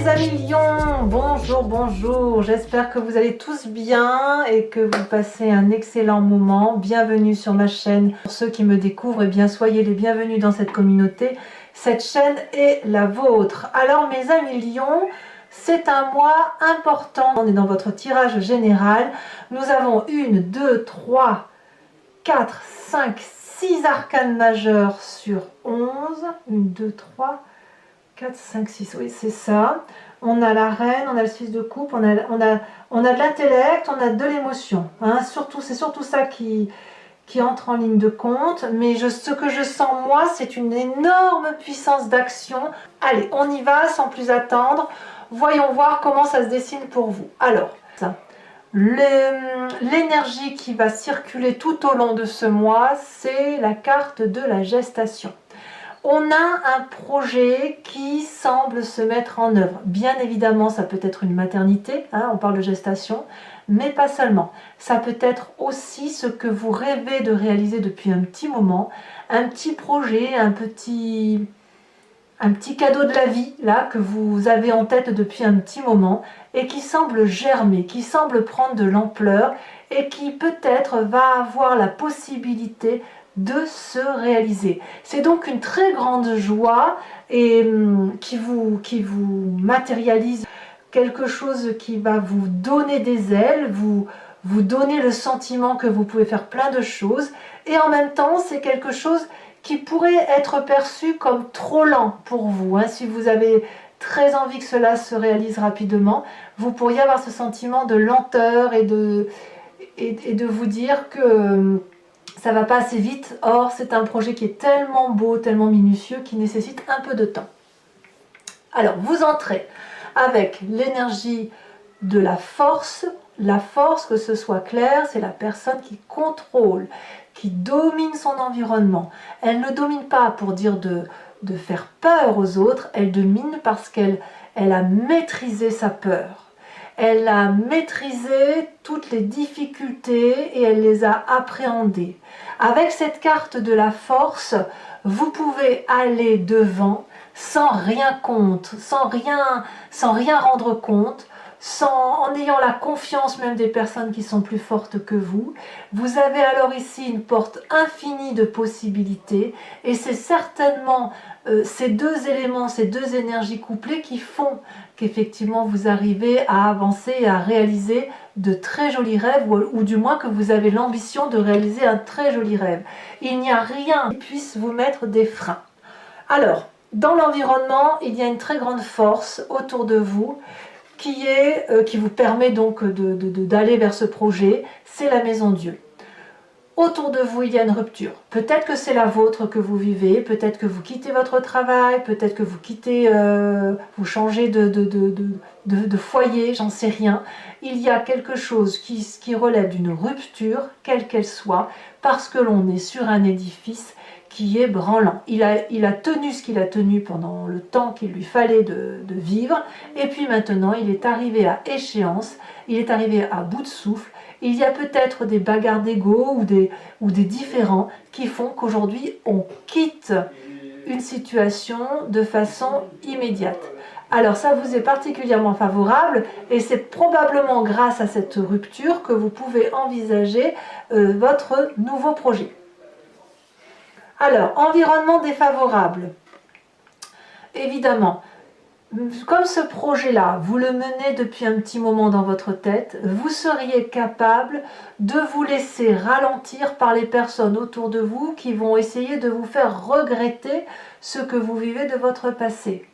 mes amis lions, bonjour, bonjour, j'espère que vous allez tous bien et que vous passez un excellent moment. Bienvenue sur ma chaîne. Pour ceux qui me découvrent, eh bien soyez les bienvenus dans cette communauté. Cette chaîne est la vôtre. Alors mes amis lions, c'est un mois important. On est dans votre tirage général. Nous avons 1, 2, 3, 4, 5, 6 arcanes majeurs sur 11. 1, 2, 3, 4, 5, 6, oui c'est ça. On a la reine, on a le 6 de coupe, on a de l'intellect, on a de l'émotion. Hein. C'est surtout ça qui entre en ligne de compte. Mais ce que je sens moi, c'est une énorme puissance d'action. Allez, on y va sans plus attendre. Voyons voir comment ça se dessine pour vous. Alors, l'énergie qui va circuler tout au long de ce mois, c'est la carte de la gestation. On a un projet qui semble se mettre en œuvre. Bien évidemment, ça peut être une maternité, hein, on parle de gestation, mais pas seulement. Ça peut être aussi ce que vous rêvez de réaliser depuis un petit moment, un petit projet, un petit cadeau de la vie, là, que vous avez en tête depuis un petit moment, et qui semble germer, qui semble prendre de l'ampleur, et qui peut-être va avoir la possibilité de se réaliser. C'est donc une très grande joie et qui vous matérialise quelque chose qui va vous donner des ailes, vous donner le sentiment que vous pouvez faire plein de choses, et en même temps c'est quelque chose qui pourrait être perçu comme trop lent pour vous. Hein. Si vous avez très envie que cela se réalise rapidement, vous pourriez avoir ce sentiment de lenteur et de vous dire que ça va pas assez vite. Or, c'est un projet qui est tellement beau, tellement minutieux, qui nécessite un peu de temps. Alors, vous entrez avec l'énergie de la force. La force, que ce soit clair, c'est la personne qui contrôle, qui domine son environnement. Elle ne domine pas pour dire de faire peur aux autres, elle domine parce qu'elle a maîtrisé sa peur. Elle a maîtrisé toutes les difficultés et elle les a appréhendées. Avec cette carte de la force, vous pouvez aller devant sans rien sans rien rendre compte, en ayant la confiance même des personnes qui sont plus fortes que vous. Vous avez alors ici une porte infinie de possibilités et c'est certainement ces deux éléments, ces deux énergies couplées qui font qu'effectivement vous arrivez à avancer et à réaliser de très jolis rêves ou du moins que vous avez l'ambition de réaliser un très joli rêve. Il n'y a rien qui puisse vous mettre des freins. Alors, dans l'environnement, il y a une très grande force autour de vous qui vous permet donc d'aller vers ce projet, c'est la maison Dieu. Autour de vous, il y a une rupture. Peut-être que c'est la vôtre que vous vivez, peut-être que vous quittez votre travail, peut-être que vous changez de foyer, j'en sais rien. Il y a quelque chose qui relève d'une rupture, quelle qu'elle soit, parce que l'on est sur un édifice qui est branlant. Il a tenu ce qu'il a tenu pendant le temps qu'il lui fallait de vivre, et puis maintenant il est arrivé à échéance, il est arrivé à bout de souffle. Il y a peut-être des bagarres d'ego ou des différends qui font qu'aujourd'hui on quitte une situation de façon immédiate. Alors ça vous est particulièrement favorable et c'est probablement grâce à cette rupture que vous pouvez envisager votre nouveau projet. Alors, environnement défavorable. Évidemment, comme ce projet-là, vous le menez depuis un petit moment dans votre tête, vous seriez capable de vous laisser ralentir par les personnes autour de vous qui vont essayer de vous faire regretter ce que vous vivez de votre passé.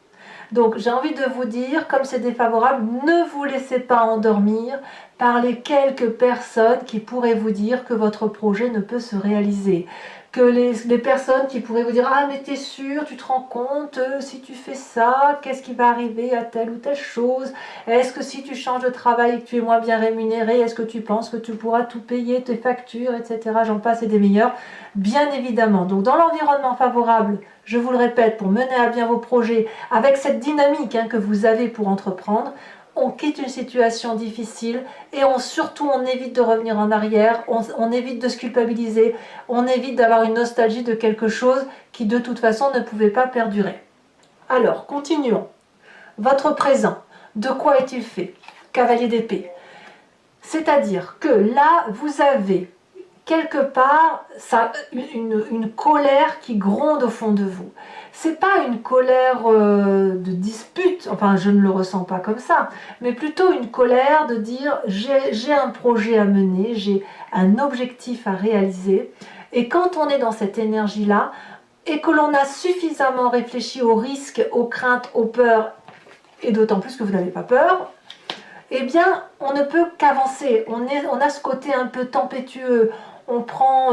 Donc j'ai envie de vous dire, comme c'est défavorable, ne vous laissez pas endormir par les quelques personnes qui pourraient vous dire que votre projet ne peut se réaliser. Que les personnes qui pourraient vous dire « Ah mais t'es sûr, tu te rends compte, si tu fais ça, qu'est-ce qui va arriver à telle ou telle chose? Est-ce que si tu changes de travail et que tu es moins bien rémunéré, est-ce que tu penses que tu pourras tout payer, tes factures, etc. » J'en passe et des meilleurs. Bien évidemment. Donc dans l'environnement favorable, je vous le répète, pour mener à bien vos projets, avec cette dynamique que vous avez pour entreprendre, on quitte une situation difficile et surtout on évite de revenir en arrière, on évite de se culpabiliser, on évite d'avoir une nostalgie de quelque chose qui de toute façon ne pouvait pas perdurer. Alors, continuons. votre présent, de quoi est-il fait? Cavalier d'épée. C'est-à-dire que là, vous avez quelque part une colère qui gronde au fond de vous. C'est pas une colère de dispute, enfin je ne le ressens pas comme ça, mais plutôt une colère de dire j'ai un projet à mener, j'ai un objectif à réaliser, et quand on est dans cette énergie-là, et que l'on a suffisamment réfléchi aux risques, aux craintes, aux peurs, et d'autant plus que vous n'avez pas peur, eh bien, on ne peut qu'avancer. On a ce côté un peu tempétueux. On prend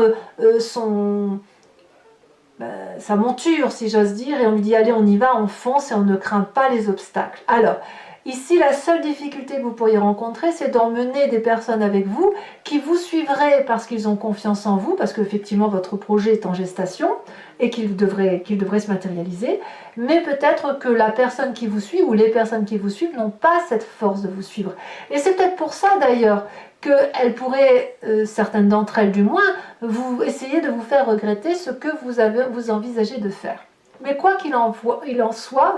sa monture, si j'ose dire, et on lui dit, allez, on y va, on fonce et on ne craint pas les obstacles. Alors, ici, la seule difficulté que vous pourriez rencontrer, c'est d'emmener des personnes avec vous qui vous suivraient parce qu'ils ont confiance en vous, parce qu'effectivement, votre projet est en gestation et qu'il devrait se matérialiser, mais peut-être que la personne qui vous suit ou les personnes qui vous suivent n'ont pas cette force de vous suivre. Et c'est peut-être pour ça, d'ailleurs, qu'elles pourraient, certaines d'entre elles du moins, vous essayer de vous faire regretter ce que vous envisagez de faire. Mais quoi qu'il en soit,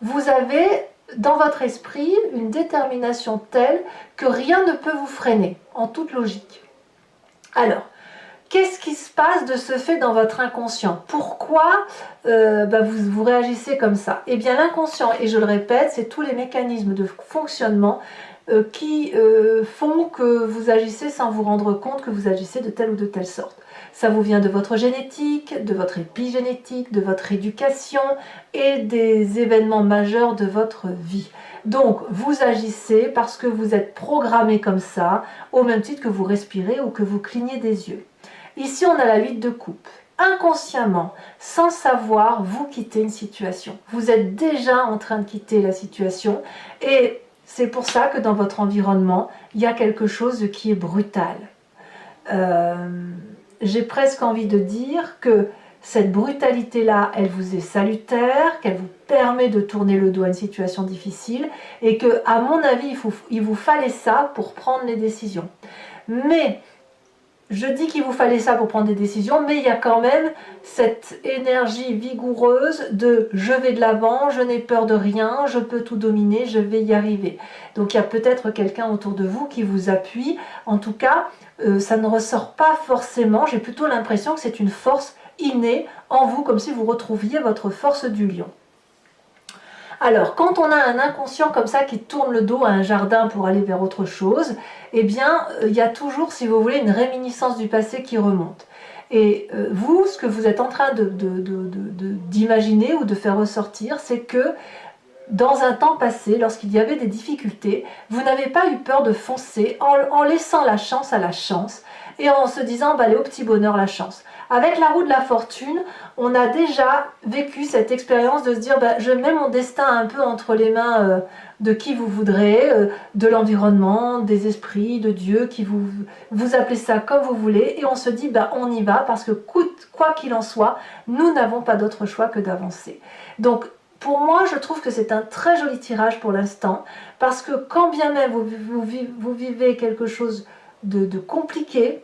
vous avez dans votre esprit une détermination telle que rien ne peut vous freiner, en toute logique. Alors, qu'est-ce qui se passe de ce fait dans votre inconscient? Pourquoi vous réagissez comme ça? Eh bien, l'inconscient, et je le répète, c'est tous les mécanismes de fonctionnement qui font que vous agissez sans vous rendre compte que vous agissez de telle ou de telle sorte. Ça vous vient de votre génétique, de votre épigénétique, de votre éducation et des événements majeurs de votre vie. Donc, vous agissez parce que vous êtes programmé comme ça, au même titre que vous respirez ou que vous clignez des yeux. Ici, on a la 8 de coupe. Inconsciemment, sans savoir, vous quittez une situation. Vous êtes déjà en train de quitter la situation et c'est pour ça que dans votre environnement, il y a quelque chose qui est brutal. J'ai presque envie de dire que cette brutalité-là, elle vous est salutaire, qu'elle vous permet de tourner le dos à une situation difficile et que, à mon avis, il vous fallait ça pour prendre les décisions. Mais je dis qu'il vous fallait ça pour prendre des décisions, mais il y a quand même cette énergie vigoureuse de je vais de l'avant, je n'ai peur de rien, je peux tout dominer, je vais y arriver. Donc il y a peut-être quelqu'un autour de vous qui vous appuie. En tout cas, ça ne ressort pas forcément, j'ai plutôt l'impression que c'est une force innée en vous, comme si vous retrouviez votre force du lion. Alors, quand on a un inconscient comme ça qui tourne le dos à un jardin pour aller vers autre chose, eh bien, il y a toujours, si vous voulez, une réminiscence du passé qui remonte. Et vous, ce que vous êtes en train d'imaginer ou de faire ressortir, c'est que dans un temps passé, lorsqu'il y avait des difficultés, vous n'avez pas eu peur de foncer en laissant la chance à la chance et en se disant, allez, au petit bonheur, la chance. Avec la roue de la fortune, on a déjà vécu cette expérience de se dire, je mets mon destin un peu entre les mains de qui vous voudrez, de l'environnement, des esprits, de Dieu, qui vous appelez ça comme vous voulez, et on se dit, on y va, parce que quoi qu'il en soit, nous n'avons pas d'autre choix que d'avancer. Donc, pour moi, je trouve que c'est un très joli tirage pour l'instant, parce que quand bien même vous vivez quelque chose de compliqué,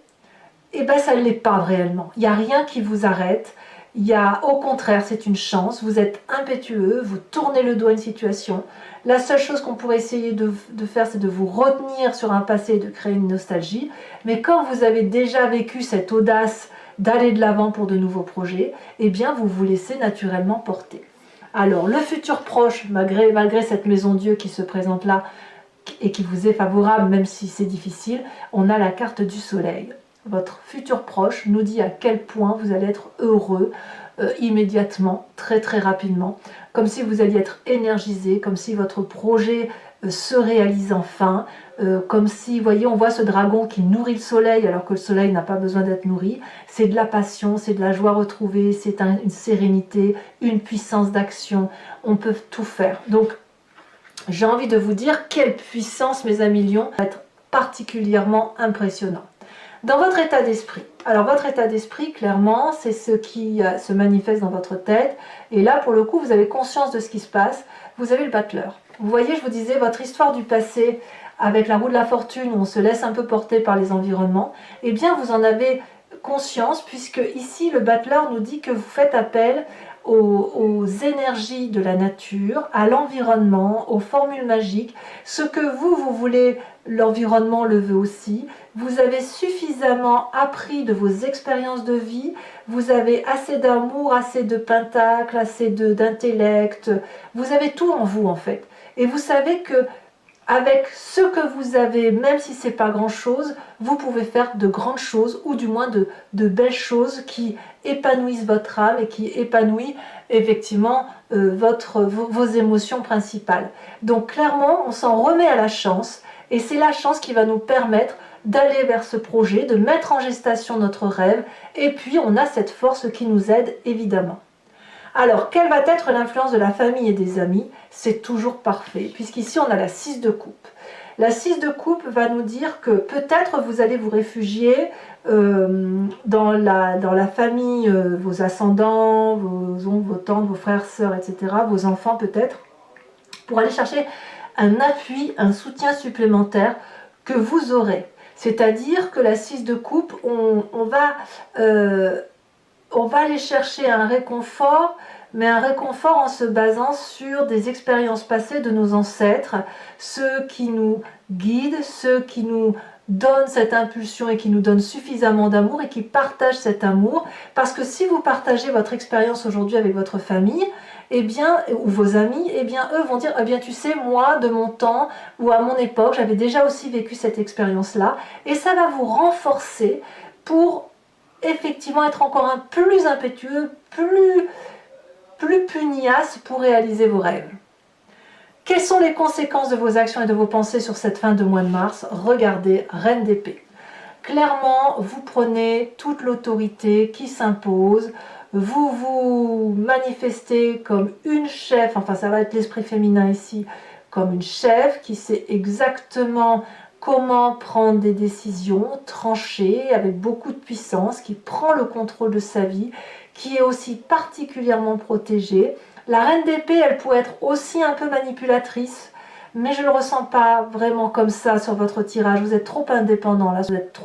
ça ne l'est pas réellement. Il n'y a rien qui vous arrête. Au contraire, c'est une chance. Vous êtes impétueux, vous tournez le dos à une situation. La seule chose qu'on pourrait essayer de faire, c'est de vous retenir sur un passé et de créer une nostalgie. Mais quand vous avez déjà vécu cette audace d'aller de l'avant pour de nouveaux projets, eh bien, vous vous laissez naturellement porter. Alors, le futur proche, malgré cette maison Dieu qui se présente là et qui vous est favorable, même si c'est difficile, on a la carte du soleil. Votre futur proche nous dit à quel point vous allez être heureux immédiatement, très très rapidement, comme si vous alliez être énergisé, comme si votre projet se réalise enfin, comme si, vous voyez, on voit ce dragon qui nourrit le soleil alors que le soleil n'a pas besoin d'être nourri. C'est de la passion, c'est de la joie retrouvée, c'est une sérénité, une puissance d'action, on peut tout faire. Donc, j'ai envie de vous dire quelle puissance, mes amis lions, va être particulièrement impressionnant. Dans votre état d'esprit, alors votre état d'esprit, clairement, c'est ce qui se manifeste dans votre tête. Et là, pour le coup, vous avez conscience de ce qui se passe. Vous avez le battleur. Vous voyez, je vous disais, votre histoire du passé, avec la roue de la fortune, où on se laisse un peu porter par les environnements, eh bien, vous en avez conscience, puisque ici, le battleur nous dit que vous faites appel aux énergies de la nature, à l'environnement, aux formules magiques. Ce que vous voulez, l'environnement le veut aussi. Vous avez suffisamment appris de vos expériences de vie, vous avez assez d'amour, assez de pentacles, assez d'intellect, vous avez tout en vous en fait. Et vous savez que avec ce que vous avez, même si c'est pas grand chose, vous pouvez faire de grandes choses ou du moins de belles choses qui épanouissent votre âme et qui épanouissent effectivement vos émotions principales. Donc clairement, on s'en remet à la chance et c'est la chance qui va nous permettre d'aller vers ce projet, de mettre en gestation notre rêve et puis on a cette force qui nous aide évidemment. Alors, quelle va être l'influence de la famille et des amis? C'est toujours parfait, puisqu'ici on a la 6 de coupe. La 6 de coupe va nous dire que peut-être vous allez vous réfugier dans la famille, vos ascendants, vos oncles, vos tantes, vos frères, sœurs, etc., vos enfants peut-être, pour aller chercher un appui, un soutien supplémentaire que vous aurez. C'est-à-dire que la 6 de coupe, on va aller chercher un réconfort, mais un réconfort en se basant sur des expériences passées de nos ancêtres, ceux qui nous guident, ceux qui nous donnent cette impulsion et qui nous donnent suffisamment d'amour et qui partagent cet amour. Parce que si vous partagez votre expérience aujourd'hui avec votre famille, eh bien, ou vos amis, eh bien, eux vont dire, eh bien, tu sais, moi, de mon temps ou à mon époque, j'avais déjà aussi vécu cette expérience-là, et ça va vous renforcer pour effectivement être encore un plus impétueux, plus pugnace pour réaliser vos rêves. Quelles sont les conséquences de vos actions et de vos pensées sur cette fin de mois de mars? Regardez, Reine d'épée. Clairement, vous prenez toute l'autorité qui s'impose, vous vous manifestez comme une chef, enfin ça va être l'esprit féminin ici, comme une chef qui sait exactement comment prendre des décisions tranchées avec beaucoup de puissance, qui prend le contrôle de sa vie, qui est aussi particulièrement protégée. La reine d'épée, elle pourrait être aussi un peu manipulatrice, mais je ne le ressens pas vraiment comme ça sur votre tirage. Vous êtes trop indépendant, là, vous êtes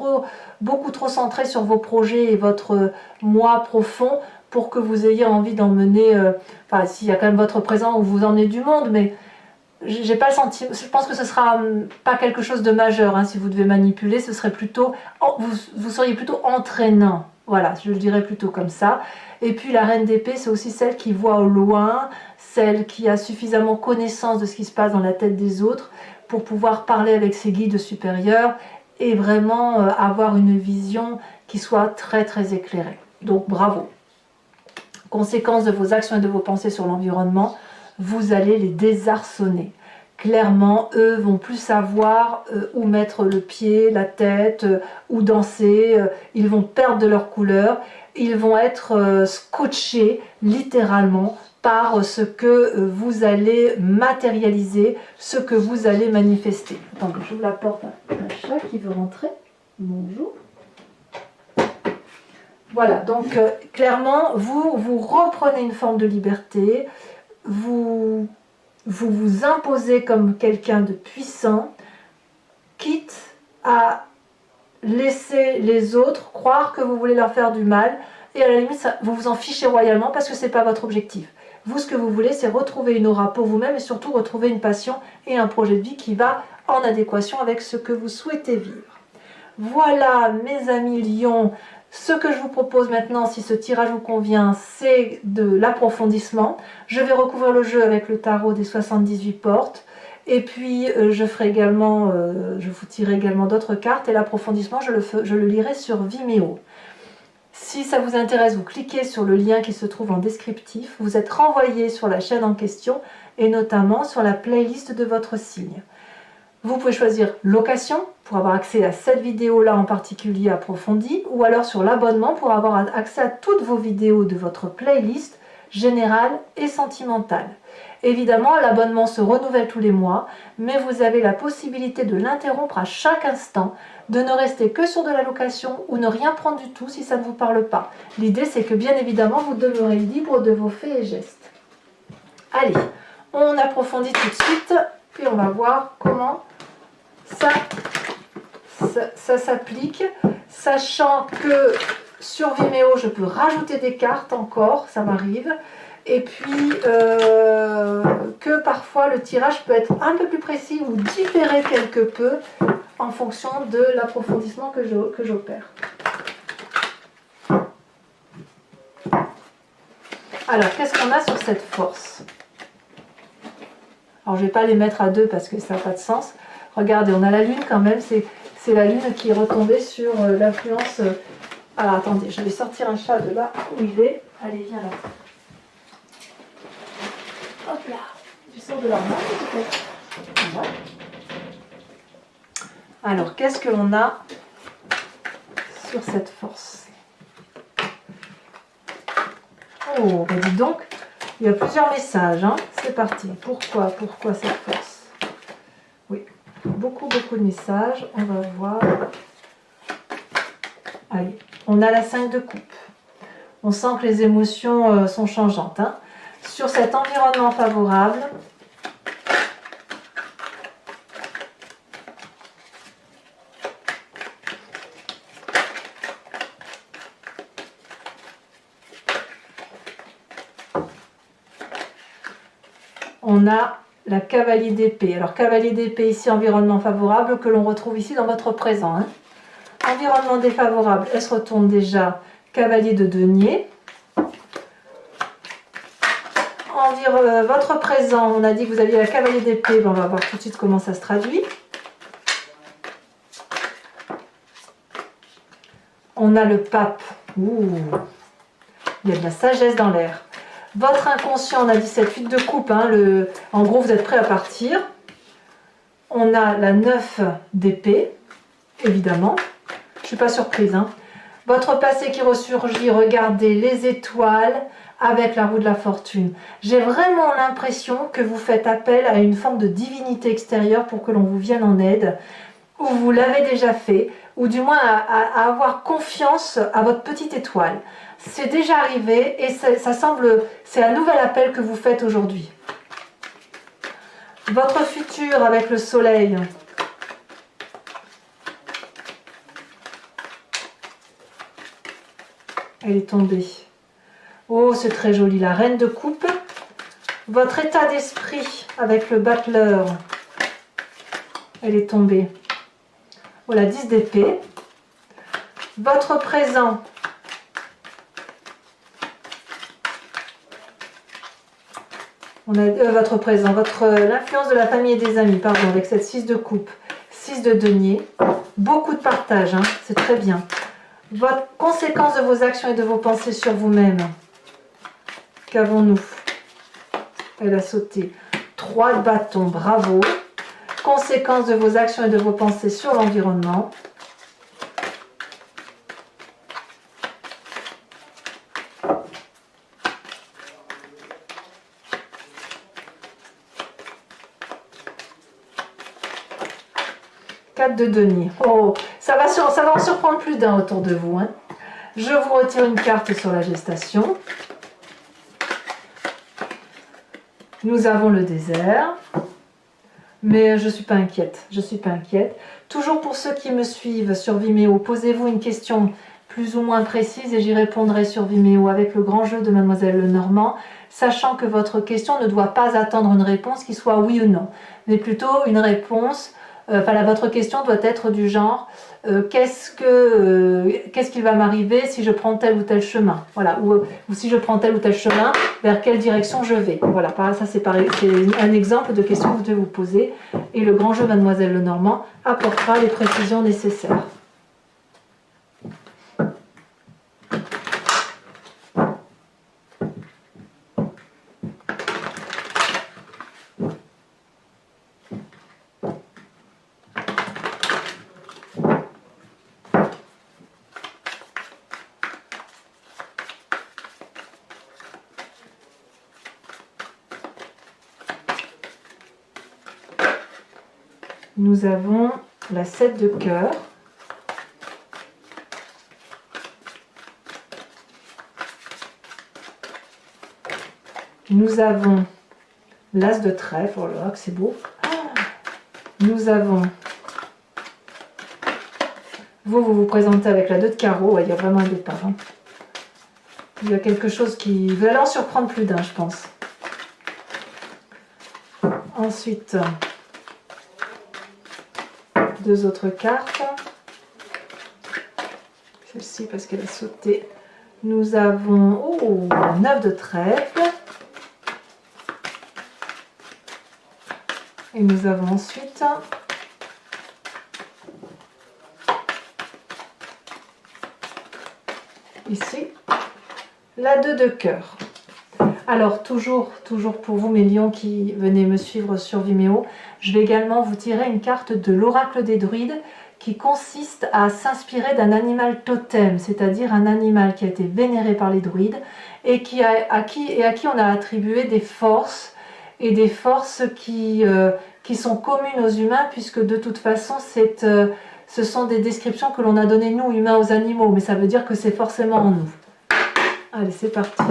beaucoup trop centré sur vos projets et votre moi profond pour que vous ayez envie d'emmener, enfin s'il y a quand même votre présent où vous emmenez du monde, mais j'ai pas le sentiment, je pense que ce sera pas quelque chose de majeur, hein, si vous devez manipuler, ce serait plutôt, vous seriez plutôt entraînant, voilà, je le dirais plutôt comme ça. Et puis la reine d'épée, c'est aussi celle qui voit au loin, celle qui a suffisamment connaissance de ce qui se passe dans la tête des autres pour pouvoir parler avec ses guides supérieurs et vraiment avoir une vision qui soit très très éclairée. Donc bravo. Conséquence de vos actions et de vos pensées sur l'environnement, vous allez les désarçonner. Clairement, eux vont plus savoir où mettre le pied, la tête, où danser, ils vont perdre de leur couleur, ils vont être scotchés littéralement par ce que vous allez matérialiser, ce que vous allez manifester. Attends, j'ouvre la porte à un chat qui veut rentrer. Bonjour. Voilà, donc clairement, vous reprenez une forme de liberté, vous imposez comme quelqu'un de puissant, quitte à laisser les autres croire que vous voulez leur faire du mal, et à la limite, vous vous en fichez royalement parce que ce n'est pas votre objectif. Vous, ce que vous voulez, c'est retrouver une aura pour vous-même et surtout retrouver une passion et un projet de vie qui va en adéquation avec ce que vous souhaitez vivre. Voilà, mes amis lions. Ce que je vous propose maintenant, si ce tirage vous convient, c'est de l'approfondissement. Je vais recouvrir le jeu avec le tarot des 78 portes. Et puis, je ferai également, je vous tirerai également d'autres cartes. Et l'approfondissement, je le lirai sur Vimeo. Si ça vous intéresse, vous cliquez sur le lien qui se trouve en descriptif. Vous êtes renvoyé sur la chaîne en question et notamment sur la playlist de votre signe. Vous pouvez choisir location pour avoir accès à cette vidéo-là en particulier approfondie, ou alors sur l'abonnement pour avoir accès à toutes vos vidéos de votre playlist générale et sentimentale. Évidemment, l'abonnement se renouvelle tous les mois, mais vous avez la possibilité de l'interrompre à chaque instant, de ne rester que sur de la location ou ne rien prendre du tout si ça ne vous parle pas. L'idée, c'est que bien évidemment, vous demeurez libre de vos faits et gestes. Allez, on approfondit tout de suite, puis on va voir comment ça s'applique, sachant que sur Vimeo, je peux rajouter des cartes encore, ça m'arrive. Et puis que parfois le tirage peut être un peu plus précis ou différer quelque peu en fonction de l'approfondissement que j'opère. Alors, qu'est-ce qu'on a sur cette force? Alors, je ne vais pas les mettre à deux parce que ça n'a pas de sens. Regardez, on a la Lune quand même, c'est la Lune qui est retombée sur l'influence. Alors, attendez, je vais sortir un chat de là où il est. Allez, viens là. Hop là, tu sors de l'armoire peut-être. Voilà. Alors, qu'est-ce que l'on a sur cette force? Oh, bah dis donc, il y a plusieurs messages, hein. C'est parti. Pourquoi cette force? Oui, beaucoup de messages. On va voir. Allez, on a la 5 de coupe. On sent que les émotions sont changeantes, hein. Sur cet environnement favorable, on a la cavalier d'épée. Alors cavalier d'épée ici, environnement favorable, que l'on retrouve ici dans votre présent, hein. Environnement défavorable, elle se retourne déjà, cavalier de denier. Votre présent, on a dit que vous aviez la cavalier d'épée, on va voir tout de suite comment ça se traduit. On a le pape. Ouh, il y a de la sagesse dans l'air. Votre inconscient, on a dit cette fuite de coupe, hein, en gros vous êtes prêt à partir. On a la 9 d'épée, évidemment. Je ne suis pas surprise, hein. Votre passé qui ressurgit, regardez les étoiles avec la roue de la fortune. J'ai vraiment l'impression que vous faites appel à une forme de divinité extérieure pour que l'on vous vienne en aide, ou vous l'avez déjà fait, ou du moins à avoir confiance à votre petite étoile. C'est déjà arrivé et ça semble, c'est un nouvel appel que vous faites aujourd'hui. Votre futur avec le soleil. Elle est tombée. Oh, c'est très joli, la reine de coupe. Votre état d'esprit avec le battleur. Elle est tombée. Oh, la 10 d'épée. Votre présent. On a votre présent, l'influence de la famille et des amis, pardon, avec cette 6 de coupe, 6 de denier. Beaucoup de partage, hein, c'est très bien. Votre conséquence de vos actions et de vos pensées sur vous-même. Qu'avons-nous? Elle a sauté. 3 de bâton, bravo. Conséquence de vos actions et de vos pensées sur l'environnement. De denier. Oh, ça va en surprendre plus d'un autour de vous, hein. Je vous retire une carte sur la gestation. Nous avons le désert. Mais je ne suis pas inquiète. Je suis pas inquiète. Toujours pour ceux qui me suivent sur Vimeo, posez-vous une question plus ou moins précise et j'y répondrai sur Vimeo avec le grand jeu de Mademoiselle Lenormand, sachant que votre question ne doit pas attendre une réponse qui soit oui ou non, mais plutôt une réponse. Votre question doit être du genre qu'est-ce qu'il va m'arriver si je prends tel ou tel chemin, voilà, ou si je prends tel ou tel chemin, vers quelle direction je vais. Voilà, ça c'est un exemple de question que vous devez vous poser et le grand jeu Mademoiselle Lenormand apportera les précisions nécessaires. Nous avons la 7 de cœur. Nous avons l'as de trèfle. Oh là là, que c'est beau. Nous avons... Vous vous présentez avec la 2 de carreau. Ouais, il y a vraiment un départ, hein. Il y a quelque chose qui va en surprendre plus d'un, je pense. Ensuite, 2 autres cartes. Celle-ci parce qu'elle a sauté. Nous avons la 9 de trèfle. Et nous avons ensuite ici la 2 de cœur. Alors toujours pour vous mes lions qui venez me suivre sur Vimeo, je vais également vous tirer une carte de l'oracle des druides qui consiste à s'inspirer d'un animal totem, c'est-à-dire un animal qui a été vénéré par les druides et à qui on a attribué des forces, et des forces qui sont communes aux humains, puisque de toute façon ce sont des descriptions que l'on a données nous humains aux animaux, mais ça veut dire que c'est forcément en nous. Allez, c'est parti.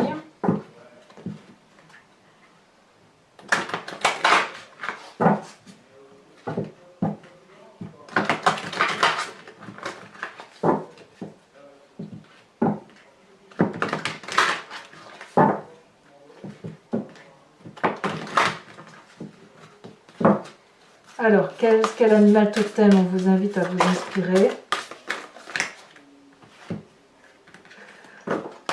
Alors, quel animal totem on vous invite à vous inspirer?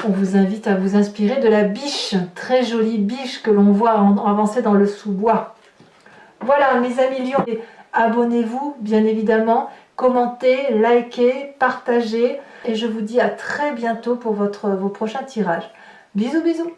On vous invite à vous inspirer de la biche, très jolie biche que l'on voit avancer dans le sous-bois. Voilà mes amis lions, abonnez-vous bien évidemment, commentez, likez, partagez et je vous dis à très bientôt pour vos prochains tirages. Bisous bisous.